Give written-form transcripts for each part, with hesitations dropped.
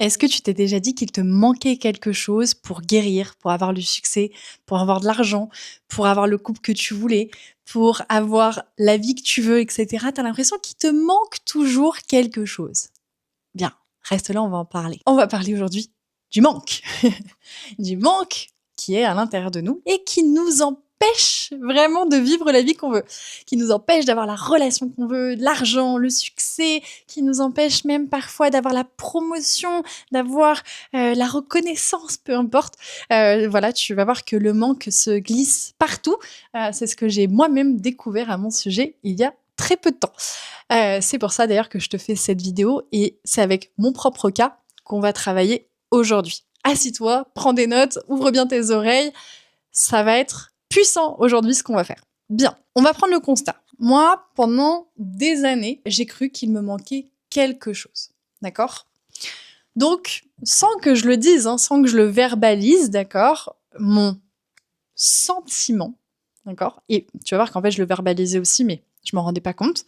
Est-ce que tu t'es déjà dit qu'il te manquait quelque chose pour guérir, pour avoir le succès, pour avoir de l'argent, pour avoir le couple que tu voulais, pour avoir la vie que tu veux, etc. Tu as l'impression qu'il te manque toujours quelque chose. Bien, reste là, on va en parler. On va parler aujourd'hui du manque. Du manque qui est à l'intérieur de nous et qui nous empêche vraiment de vivre la vie qu'on veut, qui nous empêche d'avoir la relation qu'on veut, l'argent, le succès, qui nous empêche même parfois d'avoir la promotion, d'avoir la reconnaissance, peu importe. Voilà, tu vas voir que le manque se glisse partout. C'est ce que j'ai moi-même découvert à mon sujet il y a très peu de temps. C'est pour ça d'ailleurs que je te fais cette vidéo et c'est avec mon propre cas qu'on va travailler aujourd'hui. Assis-toi, prends des notes, ouvre bien tes oreilles. Ça va être puissant aujourd'hui ce qu'on va faire. Bien, on va prendre le constat. Moi, pendant des années, j'ai cru qu'il me manquait quelque chose. D'accord ? Donc, sans que je le dise, sans que je le verbalise, d'accord, mon sentiment, d'accord, et tu vas voir qu'en fait, je le verbalisais aussi, mais je m'en rendais pas compte.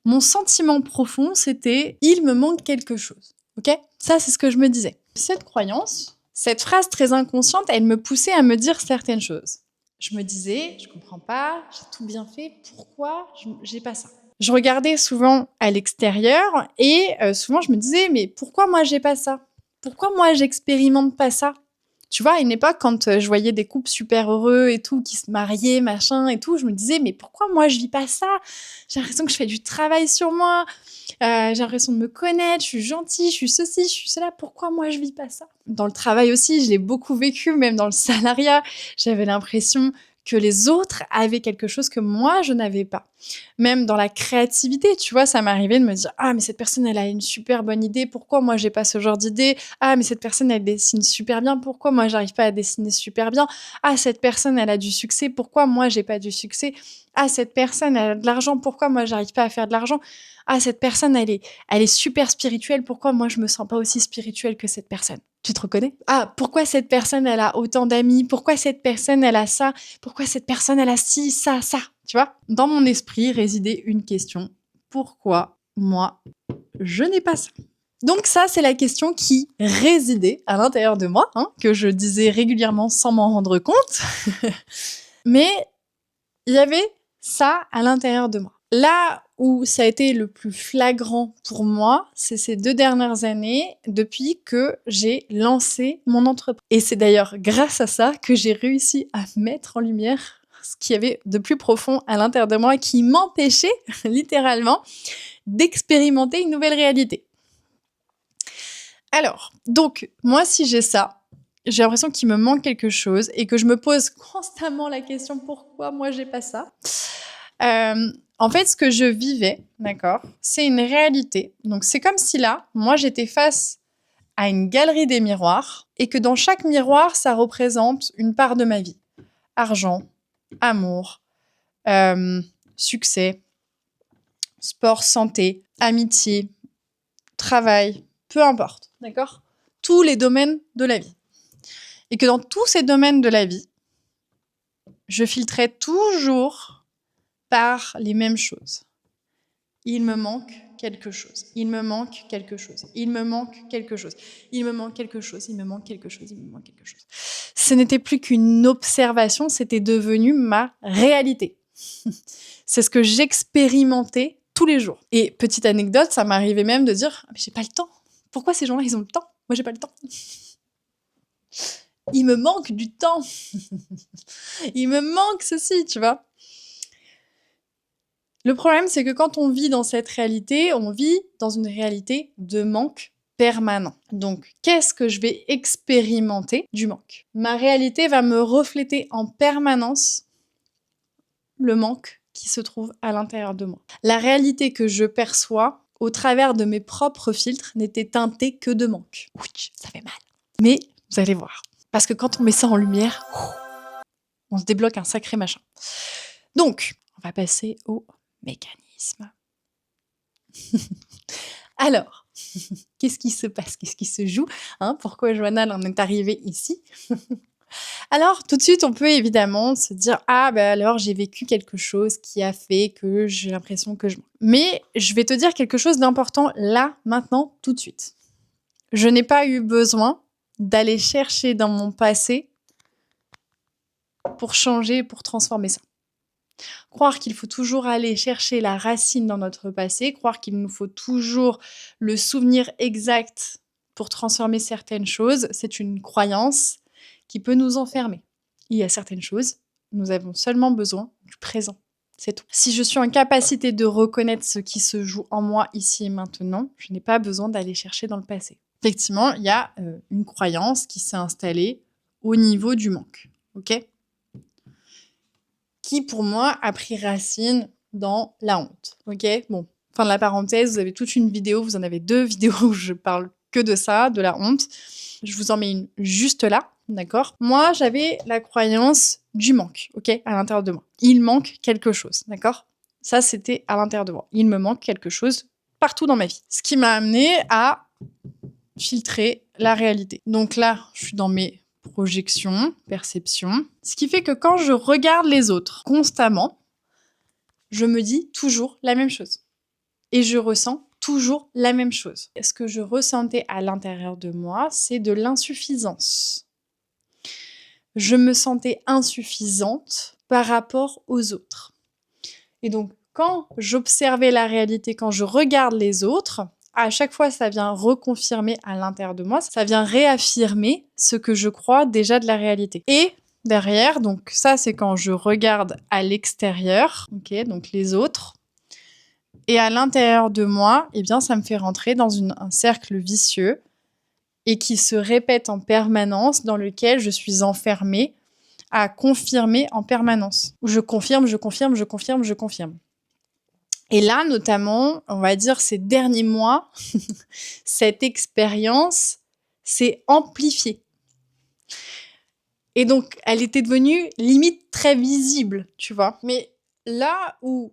Mon sentiment profond, c'était « il me manque quelque chose ». Ok ? Ça, c'est ce que je me disais. Cette croyance, cette phrase très inconsciente, elle me poussait à me dire certaines choses. Je me disais, je comprends pas, j'ai tout bien fait, pourquoi j'ai pas ça ? Je regardais souvent à l'extérieur et souvent je me disais, mais pourquoi moi j'ai pas ça ? Pourquoi moi j'expérimente pas ça ? Tu vois, à une époque, quand je voyais des couples super heureux et tout, qui se mariaient, machin et tout, je me disais, mais pourquoi moi je vis pas ça ? J'ai l'impression que je fais du travail sur moi, j'ai l'impression de me connaître, je suis gentille, je suis ceci, je suis cela, pourquoi moi je vis pas ça ? Dans le travail aussi, je l'ai beaucoup vécu, même dans le salariat, j'avais l'impression que les autres avaient quelque chose que moi je n'avais pas. Même dans la créativité, tu vois, ça m'arrivait de me dire « Ah, mais cette personne, elle a une super bonne idée, pourquoi moi j'ai pas ce genre d'idée ? Ah, mais cette personne, elle dessine super bien, pourquoi moi j'arrive pas à dessiner super bien ? Ah, cette personne, elle a du succès, pourquoi moi j'ai pas du succès ? Ah, cette personne, elle a de l'argent, pourquoi moi j'arrive pas à faire de l'argent ? Ah, cette personne, elle est super spirituelle, pourquoi moi je me sens pas aussi spirituelle que cette personne ? Tu te reconnais ? Ah, pourquoi cette personne, elle a autant d'amis ? Pourquoi cette personne, elle a ça ? Pourquoi cette personne, elle a ci, ça, ça ? Tu vois ? Dans mon esprit résidait une question. Pourquoi moi, je n'ai pas ça ? Donc ça, c'est la question qui résidait à l'intérieur de moi, que je disais régulièrement sans m'en rendre compte. Mais il y avait ça à l'intérieur de moi. Là où ça a été le plus flagrant pour moi, c'est ces 2 dernières années, depuis que j'ai lancé mon entreprise. Et c'est d'ailleurs grâce à ça que j'ai réussi à mettre en lumière ce qu'il y avait de plus profond à l'intérieur de moi qui m'empêchait, littéralement, d'expérimenter une nouvelle réalité. Alors, donc, moi, si j'ai ça, j'ai l'impression qu'il me manque quelque chose et que je me pose constamment la question pourquoi moi j'ai pas ça. En fait, ce que je vivais, d'accord, c'est une réalité. Donc, c'est comme si là, moi, j'étais face à une galerie des miroirs et que dans chaque miroir, ça représente une part de ma vie. Argent, amour, succès, sport, santé, amitié, travail, peu importe, d'accord ? Tous les domaines de la vie. Et que dans tous ces domaines de la vie, je filtrais toujours par les mêmes choses. Il me manque quelque chose. Il me manque quelque chose. Il me manque quelque chose. Il me manque quelque chose. Il me manque quelque chose. Il me manque quelque chose. Ce n'était plus qu'une observation, c'était devenu ma réalité. C'est ce que j'expérimentais tous les jours. Et petite anecdote, ça m'arrivait même de dire « Mais j'ai pas le temps. Pourquoi ces gens-là, ils ont le temps ? Moi, j'ai pas le temps. » Il me manque du temps. Il me manque ceci, tu vois. Le problème, c'est que quand on vit dans cette réalité, on vit dans une réalité de manque permanent. Donc, qu'est-ce que je vais expérimenter du manque ? Ma réalité va me refléter en permanence le manque qui se trouve à l'intérieur de moi. La réalité que je perçois au travers de mes propres filtres n'était teintée que de manque. Oui, ça fait mal. Mais vous allez voir. Parce que quand on met ça en lumière, on se débloque un sacré machin. Donc, on va passer au mécanisme. Alors, qu'est-ce qui se passe ? Qu'est-ce qui se joue ? Pourquoi Johanna en est arrivée ici ? Alors, tout de suite, on peut évidemment se dire « Ah, alors, j'ai vécu quelque chose qui a fait que j'ai l'impression que je manque. » Mais je vais te dire quelque chose d'important là, maintenant, tout de suite. Je n'ai pas eu besoin d'aller chercher dans mon passé pour changer, pour transformer ça. Croire qu'il faut toujours aller chercher la racine dans notre passé, croire qu'il nous faut toujours le souvenir exact pour transformer certaines choses, c'est une croyance qui peut nous enfermer. Il y a certaines choses, nous avons seulement besoin du présent. C'est tout. Si je suis en capacité de reconnaître ce qui se joue en moi ici et maintenant, je n'ai pas besoin d'aller chercher dans le passé. Effectivement, il y a une croyance qui s'est installée au niveau du manque. Ok ? Qui, pour moi, a pris racine dans la honte. Ok ? Bon, fin de la parenthèse, vous avez toute une vidéo, vous en avez 2 vidéos où je parle que de ça, de la honte. Je vous en mets une juste là, d'accord ? Moi, j'avais la croyance du manque, ok ? À l'intérieur de moi. Il manque quelque chose, d'accord ? Ça, c'était à l'intérieur de moi. Il me manque quelque chose partout dans ma vie. Ce qui m'a amené à filtrer la réalité. Donc là, je suis dans mes projections, perceptions. Ce qui fait que quand je regarde les autres constamment, je me dis toujours la même chose. Et je ressens toujours la même chose. Ce que je ressentais à l'intérieur de moi, c'est de l'insuffisance. Je me sentais insuffisante par rapport aux autres. Et donc, quand j'observais la réalité, quand je regarde les autres, à chaque fois, ça vient reconfirmer à l'intérieur de moi, ça vient réaffirmer ce que je crois déjà de la réalité. Et derrière, donc ça, c'est quand je regarde à l'extérieur, ok, donc les autres. Et à l'intérieur de moi, eh bien, ça me fait rentrer dans un cercle vicieux et qui se répète en permanence, dans lequel je suis enfermée à confirmer en permanence. Je confirme, je confirme, je confirme, je confirme. Et là, notamment, on va dire ces derniers mois, cette expérience s'est amplifiée. Et donc, elle était devenue limite très visible, tu vois. Mais là où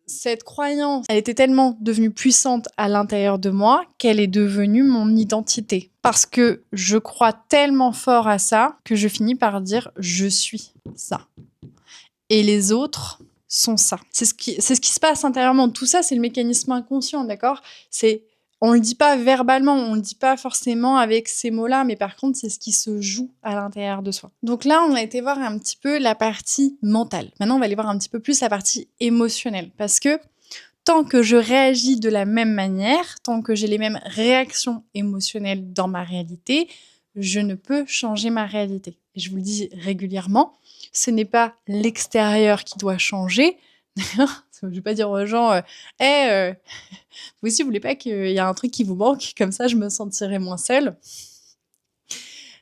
cette croyance, elle était tellement devenue puissante à l'intérieur de moi qu'elle est devenue mon identité. Parce que je crois tellement fort à ça que je finis par dire « je suis ça ». Et les autres sont ça. C'est ce qui se passe intérieurement. Tout ça, c'est le mécanisme inconscient, d'accord ? On le dit pas verbalement, on le dit pas forcément avec ces mots-là, mais par contre, c'est ce qui se joue à l'intérieur de soi. Donc là, on a été voir un petit peu la partie mentale. Maintenant, on va aller voir un petit peu plus la partie émotionnelle. Parce que tant que je réagis de la même manière, tant que j'ai les mêmes réactions émotionnelles dans ma réalité, je ne peux changer ma réalité. Et je vous le dis régulièrement, ce n'est pas l'extérieur qui doit changer. D'ailleurs, je ne vais pas dire aux gens vous aussi, vous voulez pas qu'il y a un truc qui vous manque, comme ça je me sentirai moins seule.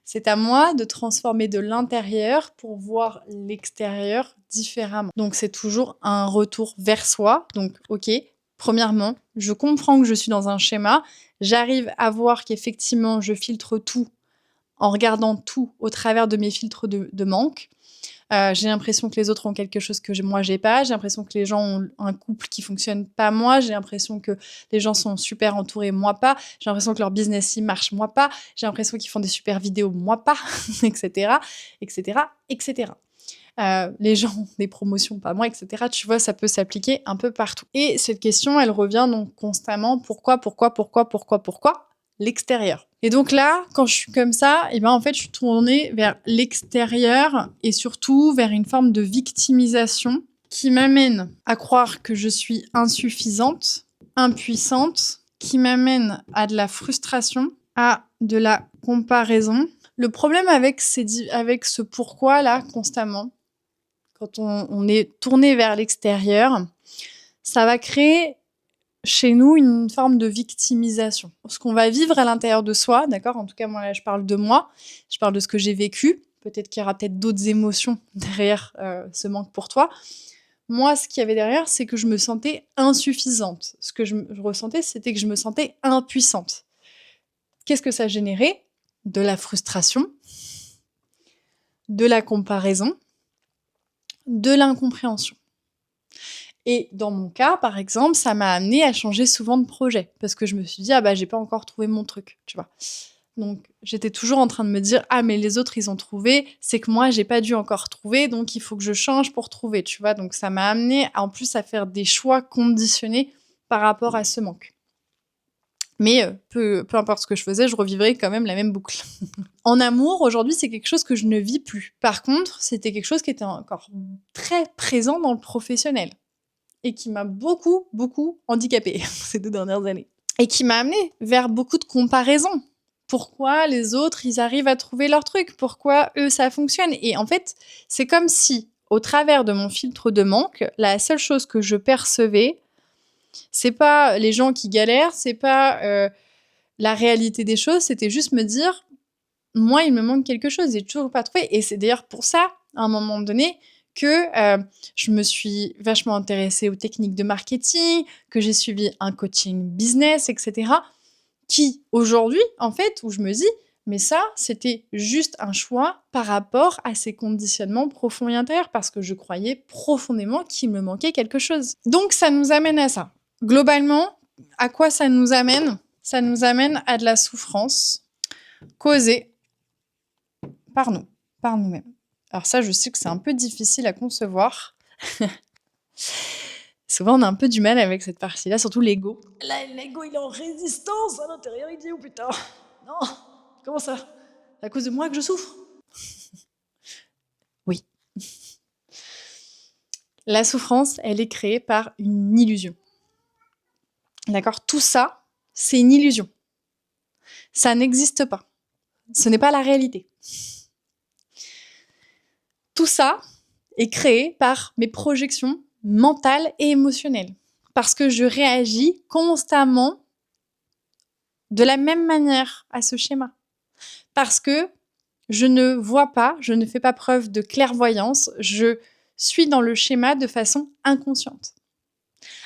C'est à moi de transformer de l'intérieur pour voir l'extérieur différemment. Donc c'est toujours un retour vers soi. Donc ok, premièrement, je comprends que je suis dans un schéma, j'arrive à voir qu'effectivement je filtre tout en regardant tout au travers de mes filtres de manque. J'ai l'impression que les autres ont quelque chose que moi j'ai pas. J'ai l'impression que les gens ont un couple qui fonctionne pas moi. J'ai l'impression que les gens sont super entourés, moi pas. J'ai l'impression que leur business il marche, moi pas. J'ai l'impression qu'ils font des super vidéos, moi pas, etc., etc., etc. Les gens ont des promotions, pas moi, etc. Tu vois, ça peut s'appliquer un peu partout. Et cette question, elle revient donc constamment. Pourquoi l'extérieur. Et donc là, quand je suis comme ça, et ben en fait, je suis tournée vers l'extérieur et surtout vers une forme de victimisation qui m'amène à croire que je suis insuffisante, impuissante, qui m'amène à de la frustration, à de la comparaison. Le problème avec ce pourquoi-là, constamment, quand on est tourné vers l'extérieur, ça va créer chez nous une forme de victimisation. Ce qu'on va vivre à l'intérieur de soi, d'accord ? En tout cas, moi, là, je parle de moi, je parle de ce que j'ai vécu. Peut-être qu'il y aura peut-être d'autres émotions derrière ce manque pour toi. Moi, ce qu'il y avait derrière, c'est que je me sentais insuffisante. Ce que je ressentais, c'était que je me sentais impuissante. Qu'est-ce que ça générait ? De la frustration, de la comparaison, de l'incompréhension. Et dans mon cas, par exemple, ça m'a amené à changer souvent de projet parce que je me suis dit: «Ah bah, j'ai pas encore trouvé mon truc», tu vois? Donc j'étais toujours en train de me dire: «Ah mais les autres, ils ont trouvé, c'est que moi, j'ai pas dû encore trouver, donc il faut que je change pour trouver», tu vois? Donc ça m'a amené en plus à faire des choix conditionnés par rapport à ce manque. Mais peu importe ce que je faisais, je revivrais quand même la même boucle. En amour, aujourd'hui, c'est quelque chose que je ne vis plus. Par contre, c'était quelque chose qui était encore très présent dans le professionnel et qui m'a beaucoup, beaucoup handicapée ces 2 dernières années et qui m'a amenée vers beaucoup de comparaisons. Pourquoi les autres, ils arrivent à trouver leur truc? Pourquoi eux, ça fonctionne? Et en fait, c'est comme si, au travers de mon filtre de manque, la seule chose que je percevais, c'est pas les gens qui galèrent, c'est pas la réalité des choses, c'était juste me dire, moi, il me manque quelque chose, j'ai toujours pas trouvé. Et c'est d'ailleurs pour ça, à un moment donné, que je me suis vachement intéressée aux techniques de marketing, que j'ai suivi un coaching business, etc. Qui, aujourd'hui, en fait, où je me dis, mais ça, c'était juste un choix par rapport à ces conditionnements profonds et intérieurs, parce que je croyais profondément qu'il me manquait quelque chose. Donc, ça nous amène à ça. Globalement, à quoi ça nous amène? Ça nous amène à de la souffrance causée par nous, par nous-mêmes. Alors ça, je sais que c'est un peu difficile à concevoir. Souvent, on a un peu du mal avec cette partie-là, surtout l'ego. Là, l'ego, il est en résistance à l'intérieur, il dit « Oh putain, non, comment ça? C'est à cause de moi que je souffre ?» Oui. La souffrance, elle est créée par une illusion. D'accord? Tout ça, c'est une illusion. Ça n'existe pas. Ce n'est pas la réalité. Tout ça est créé par mes projections mentales et émotionnelles. Parce que je réagis constamment de la même manière à ce schéma. Parce que je ne vois pas, je ne fais pas preuve de clairvoyance, je suis dans le schéma de façon inconsciente.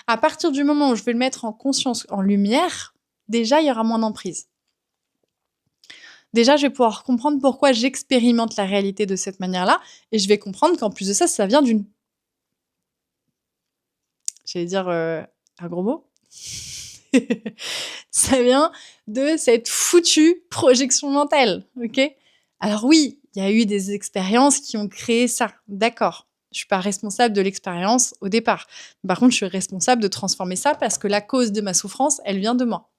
À partir du moment où je vais le mettre en conscience, en lumière, déjà, il y aura moins d'emprise. Déjà, je vais pouvoir comprendre pourquoi j'expérimente la réalité de cette manière-là, et je vais comprendre qu'en plus de ça, ça vient d'une... J'allais dire un gros mot. Ça vient de cette foutue projection mentale, ok? Alors oui, il y a eu des expériences qui ont créé ça, d'accord. Je suis pas responsable de l'expérience au départ. Par contre, je suis responsable de transformer ça parce que la cause de ma souffrance, elle vient de moi.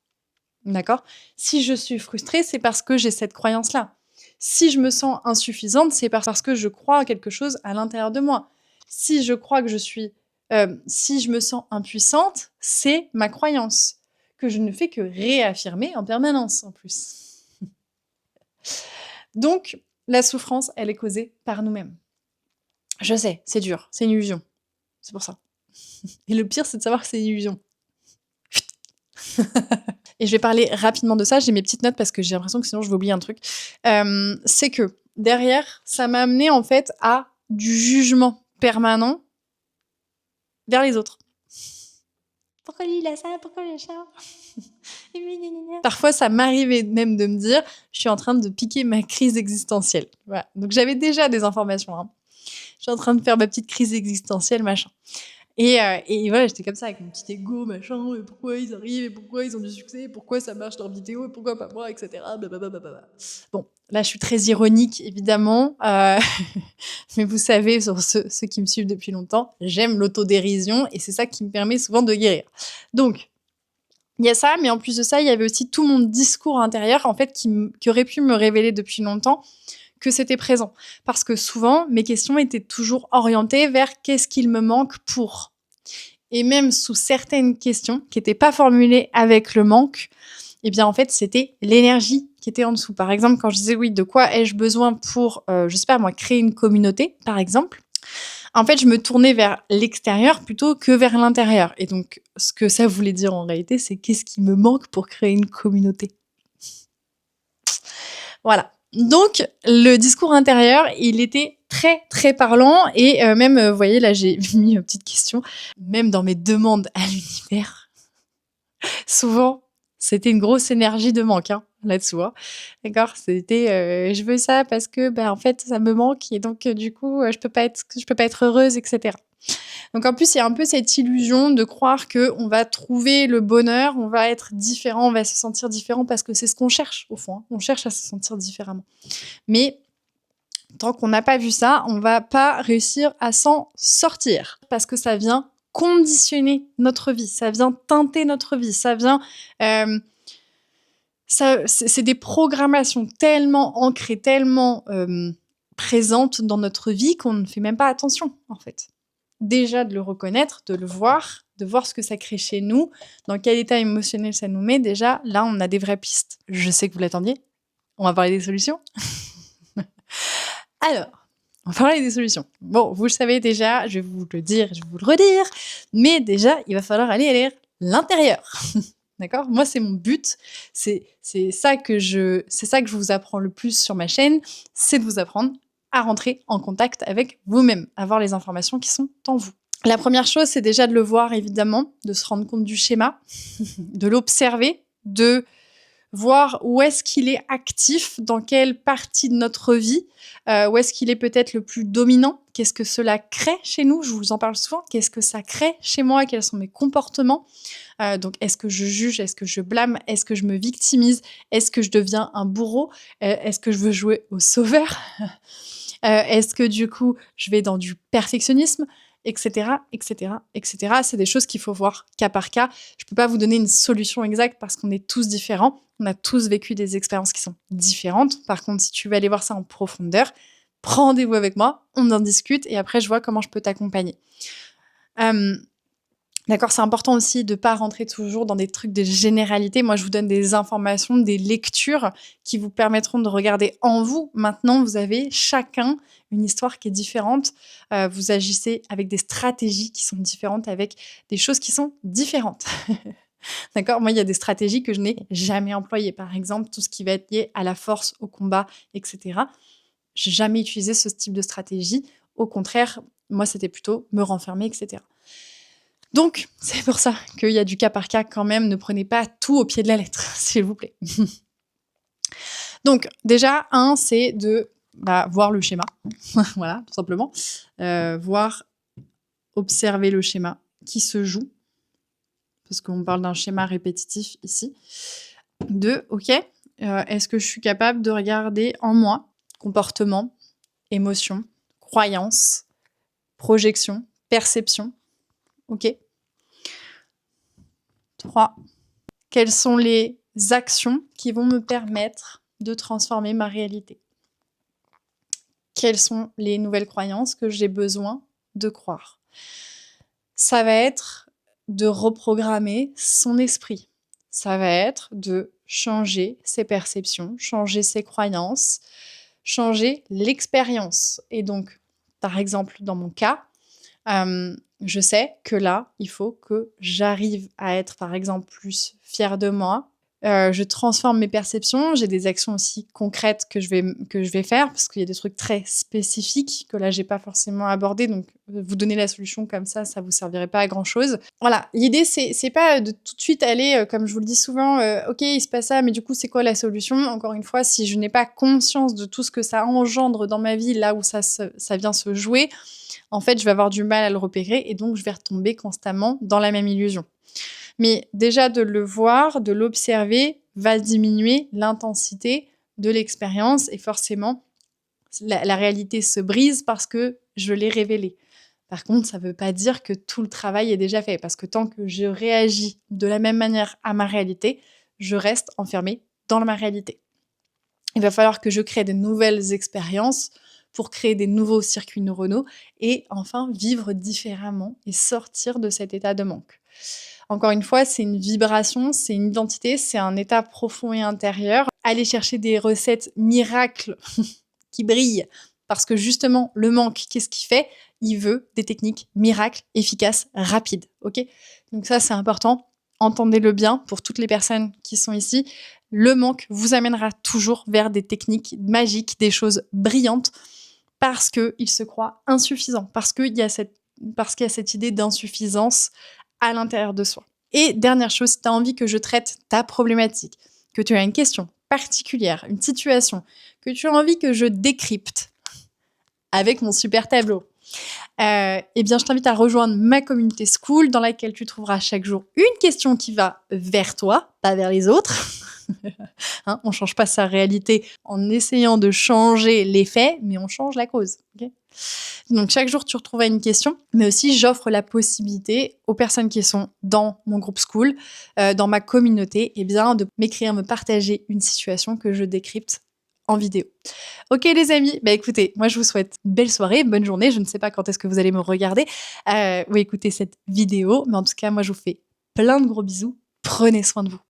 D'accord? Si je suis frustrée, c'est parce que j'ai cette croyance-là. Si je me sens insuffisante, c'est parce que je crois à quelque chose à l'intérieur de moi. Si je crois que si je me sens impuissante, c'est ma croyance que je ne fais que réaffirmer en permanence en plus. Donc, la souffrance, elle est causée par nous-mêmes. Je sais, c'est dur, c'est une illusion. C'est pour ça. Et le pire, c'est de savoir que c'est une illusion. Et je vais parler rapidement de ça. J'ai mes petites notes parce que j'ai l'impression que sinon je vais oublier un truc. C'est que derrière, ça m'a amené en fait à du jugement permanent vers les autres. Pourquoi lui il a ça? Pourquoi lui il a ça? Parfois, ça m'arrivait même de me dire, je suis en train de piquer ma crise existentielle. Voilà. Donc j'avais déjà des informations. Hein. Je suis en train de faire ma petite crise existentielle, machin. Et voilà, j'étais comme ça avec mon petit ego, machin, et pourquoi ils arrivent, et pourquoi ils ont du succès, et pourquoi ça marche leurs vidéos, et pourquoi pas moi, etc. Blablabla. Bon, là, je suis très ironique, évidemment, mais vous savez, sur ceux qui me suivent depuis longtemps, j'aime l'autodérision, et c'est ça qui me permet souvent de guérir. Donc, il y a ça, mais en plus de ça, il y avait aussi tout mon discours intérieur, en fait, qui aurait pu me révéler depuis longtemps que c'était présent. Parce que souvent, mes questions étaient toujours orientées vers qu'est-ce qu'il me manque pour. Et même sous certaines questions qui n'étaient pas formulées avec le manque, eh bien en fait, c'était l'énergie qui était en dessous. Par exemple, quand je disais oui, de quoi ai-je besoin pour, je sais pas moi, créer une communauté, par exemple, en fait, je me tournais vers l'extérieur plutôt que vers l'intérieur. Et donc, ce que ça voulait dire en réalité, c'est qu'est-ce qui me manque pour créer une communauté. Voilà. Donc, le discours intérieur, il était très, très parlant. Et même, vous voyez, là, j'ai mis une petite question. Même dans mes demandes à l'univers, souvent, c'était une grosse énergie de manque là-dessous. Hein. D'accord? C'était je veux ça parce que, en fait, ça me manque. Et donc, du coup, je peux pas être heureuse, etc. Donc en plus, il y a un peu cette illusion de croire qu'on va trouver le bonheur, on va être différent, on va se sentir différent parce que c'est ce qu'on cherche au fond. Hein. On cherche à se sentir différemment. Mais tant qu'on n'a pas vu ça, on va pas réussir à s'en sortir parce que ça vient conditionner notre vie, ça vient teinter notre vie, ça vient Ça, c'est des programmations tellement ancrées, tellement présentes dans notre vie qu'on ne fait même pas attention, en fait. Déjà de le reconnaître, de le voir, de voir ce que ça crée chez nous, dans quel état émotionnel ça nous met, déjà, là, on a des vraies pistes. Je sais que vous l'attendiez. On va parler des solutions. Alors, on va parler des solutions. Bon, vous le savez déjà, je vais vous le dire, je vais vous le redire, mais déjà, il va falloir aller lire l'intérieur. D'accord? Moi, c'est mon but. C'est ça que je vous apprends le plus sur ma chaîne, c'est de vous apprendre à rentrer en contact avec vous-même, avoir les informations qui sont en vous. La première chose, c'est déjà de le voir, évidemment, de se rendre compte du schéma, de l'observer, de voir où est-ce qu'il est actif, dans quelle partie de notre vie, où est-ce qu'il est peut-être le plus dominant, qu'est-ce que cela crée chez nous, je vous en parle souvent, qu'est-ce que ça crée chez moi, quels sont mes comportements, donc est-ce que je juge, est-ce que je blâme, est-ce que je me victimise, est-ce que je deviens un bourreau, est-ce que je veux jouer au sauveur, est-ce que du coup je vais dans du perfectionnisme, etc., etc., etc. C'est des choses qu'il faut voir cas par cas. Je peux pas vous donner une solution exacte parce qu'on est tous différents. On a tous vécu des expériences qui sont différentes. Par contre, si tu veux aller voir ça en profondeur, prends rendez-vous avec moi, on en discute et après je vois comment je peux t'accompagner. D'accord, c'est important aussi de pas rentrer toujours dans des trucs de généralité. Moi, je vous donne des informations, des lectures qui vous permettront de regarder en vous. Maintenant, vous avez chacun une histoire qui est différente. Vous agissez avec des stratégies qui sont différentes, avec des choses qui sont différentes. D'accord? Moi, il y a des stratégies que je n'ai jamais employées. Par exemple, tout ce qui va être lié à la force, au combat, etc. J'ai jamais utilisé ce type de stratégie. Au contraire, moi, c'était plutôt me renfermer, etc. Donc, c'est pour ça qu'il y a du cas par cas quand même. Ne prenez pas tout au pied de la lettre, s'il vous plaît. Donc, déjà, c'est de voir le schéma. Voilà, tout simplement. Observer le schéma qui se joue. Parce qu'on parle d'un schéma répétitif ici. OK, est-ce que je suis capable de regarder en moi comportement, émotion, croyance, projection, perception. OK. 3. Quelles sont les actions qui vont me permettre de transformer ma réalité? Quelles sont les nouvelles croyances que j'ai besoin de croire? Ça va être de reprogrammer son esprit. Ça va être de changer ses perceptions, changer ses croyances, changer l'expérience. Et donc, par exemple, dans mon cas, je sais que là, il faut que j'arrive à être, par exemple, plus fière de moi. Je transforme mes perceptions. J'ai des actions aussi concrètes que je vais faire parce qu'il y a des trucs très spécifiques que là, j'ai pas forcément abordés. Donc, vous donner la solution comme ça vous servirait pas à grand-chose. Voilà, l'idée, c'est pas de tout de suite aller, comme je vous le dis souvent, OK, il se passe ça, mais du coup, c'est quoi la solution? Encore une fois, si je n'ai pas conscience de tout ce que ça engendre dans ma vie, là où ça vient se jouer, en fait, je vais avoir du mal à le repérer et donc je vais retomber constamment dans la même illusion. Mais déjà de le voir, de l'observer, va diminuer l'intensité de l'expérience et forcément, la réalité se brise parce que je l'ai révélée. Par contre, ça ne veut pas dire que tout le travail est déjà fait parce que tant que je réagis de la même manière à ma réalité, je reste enfermée dans ma réalité. Il va falloir que je crée de nouvelles expériences pour créer des nouveaux circuits neuronaux et enfin vivre différemment et sortir de cet état de manque. Encore une fois, c'est une vibration, c'est une identité, c'est un état profond et intérieur. Aller chercher des recettes miracles qui brillent parce que justement, le manque, qu'est-ce qu'il fait? Il veut des techniques miracles, efficaces, rapides. Ok? Donc ça, c'est important. Entendez-le bien pour toutes les personnes qui sont ici. Le manque vous amènera toujours vers des techniques magiques, des choses brillantes, parce qu'il se croit insuffisant, parce qu'il y a cette idée d'insuffisance à l'intérieur de soi. Et dernière chose, si tu as envie que je traite ta problématique, que tu as une question particulière, une situation, que tu as envie que je décrypte avec mon super tableau, eh bien, je t'invite à rejoindre ma communauté School dans laquelle tu trouveras chaque jour une question qui va vers toi, pas vers les autres. Hein, on change pas sa réalité en essayant de changer les faits, mais on change la cause. Ok. Donc chaque jour, tu retrouveras une question, mais aussi j'offre la possibilité aux personnes qui sont dans mon groupe School, dans ma communauté, eh bien, de m'écrire, me partager une situation que je décrypte en vidéo. Ok les amis, bah écoutez, moi je vous souhaite une belle soirée, bonne journée. Je ne sais pas quand est-ce que vous allez me regarder ou écouter cette vidéo, mais en tout cas, moi je vous fais plein de gros bisous. Prenez soin de vous.